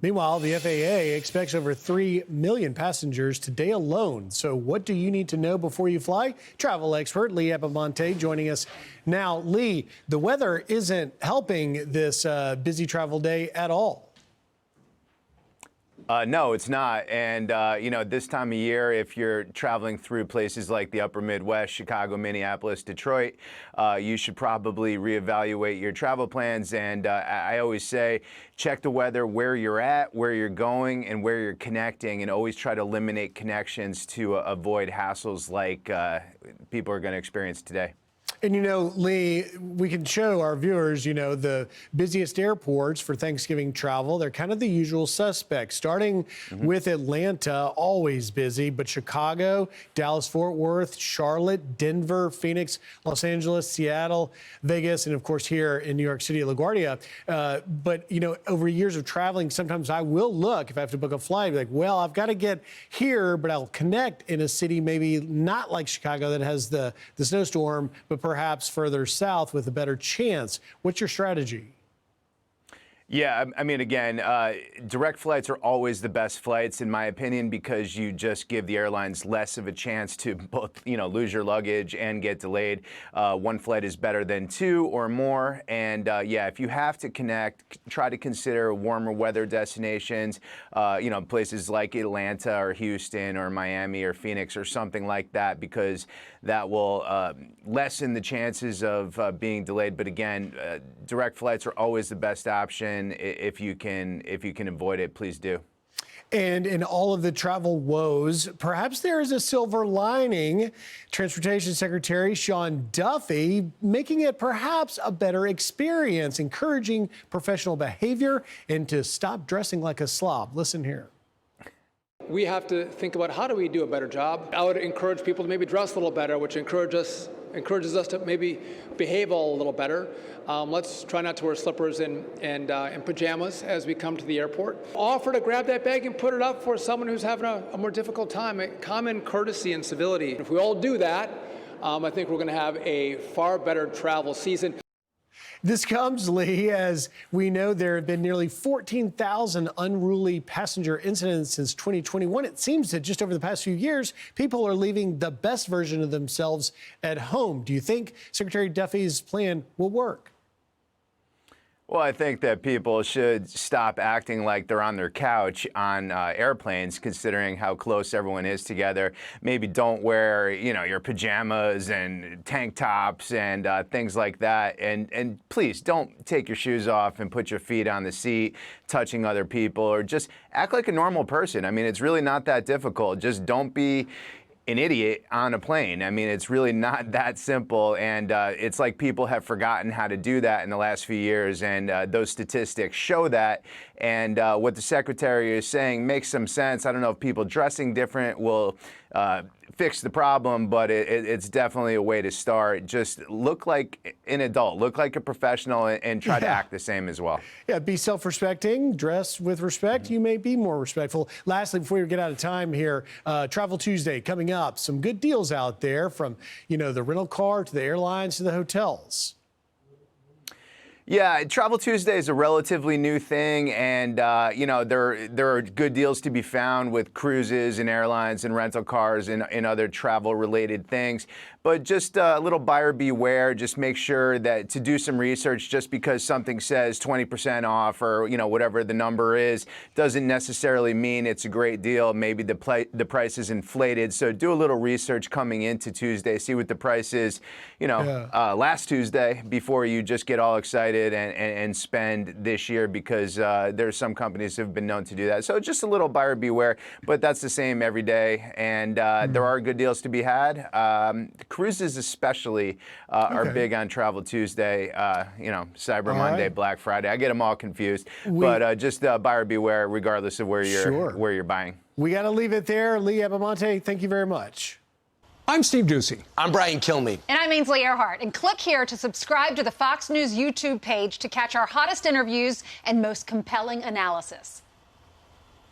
Meanwhile, the FAA expects over 3 million passengers today alone. So what do you need to know before you fly? Travel expert Lee Epamonte joining us now. Lee, the weather isn't helping this busy travel day at all. No, it's not. And, this time of year, if you're traveling through places like the upper Midwest, Chicago, Minneapolis, Detroit, you should probably reevaluate your travel plans. And I always say, check the weather where you're at, where you're going, and where you're connecting, and always try to eliminate connections to avoid hassles like people are going to experience today. And, Lee, we can show our viewers, the busiest airports for Thanksgiving travel. They're kind of the usual suspects, starting with Atlanta, always busy, but Chicago, Dallas-Fort Worth, Charlotte, Denver, Phoenix, Los Angeles, Seattle, Vegas, and, of course, here in New York City, LaGuardia. But, over years of traveling, sometimes I will look, if I have to book a flight, like, well, I've got to get here, but I'll connect in a city maybe not like Chicago that has the snowstorm, but perhaps further south with a better chance. What's your strategy? Yeah, I mean, again, direct flights are always the best flights, in my opinion, because you just give the airlines less of a chance to both, lose your luggage and get delayed. One flight is better than two or more. And yeah, if you have to connect, try to consider warmer weather destinations, places like Atlanta or Houston or Miami or Phoenix or something like that, because that will lessen the chances of being delayed. But again, direct flights are always the best option. If you can avoid it, please do. And in all of the travel woes, perhaps there is a silver lining. Transportation Secretary Sean Duffy making it perhaps a better experience, encouraging professional behavior and to stop dressing like a slob. Listen here. We have to think about how do we do a better job. I would encourage people to maybe dress a little better, which encourages us to maybe behave a little better. Let's try not to wear slippers and pajamas as we come to the airport. Offer to grab that bag and put it up for someone who's having a more difficult time. Common courtesy and civility. If we all do that, I think we're going to have a far better travel season. This comes, Lee, as we know there have been nearly 14,000 unruly passenger incidents since 2021. It seems that just over the past few years, people are leaving the best version of themselves at home. Do you think Secretary Duffy's plan will work? Well, I think that people should stop acting like they're on their couch on airplanes, considering how close everyone is together. Maybe don't wear, your pajamas and tank tops and things like that. And please don't take your shoes off and put your feet on the seat, touching other people, or just act like a normal person. I mean, it's really not that difficult. Just don't be an idiot on a plane. I mean, it's really not that simple, and it's like people have forgotten how to do that in the last few years, and those statistics show that. And what the secretary is saying makes some sense. I don't know if people dressing different will fix the problem, but it's definitely a way to start. Just look like an adult, look like a professional, and try to act the same as well. Yeah, be self-respecting, dress with respect. You may be more respectful. Lastly, before we get out of time here, Travel Tuesday coming up. Some good deals out there from, the rental car to the airlines to the hotels. Yeah, Travel Tuesday is a relatively new thing, and there are good deals to be found with cruises and airlines and rental cars and other travel-related things. But just a little buyer beware. Just make sure that to do some research. Just because something says 20% off or whatever the number is, doesn't necessarily mean it's a great deal. Maybe the price is inflated. So do a little research coming into Tuesday. See what the price is, last Tuesday before you just get all excited and spend this year, because there's some companies who have been known to do that. So just a little buyer beware, but that's the same every day. And there are good deals to be had. Cruises especially are big on Travel Tuesday, Cyber Monday, Black Friday. I get them all confused, but just buyer beware regardless of where you're buying. We got to leave it there. Lee Epamonte, thank you very much. I'm Steve Doocy. I'm Brian Kilmeade. And I'm Ainsley Earhart. And click here to subscribe to the Fox News YouTube page to catch our hottest interviews and most compelling analysis.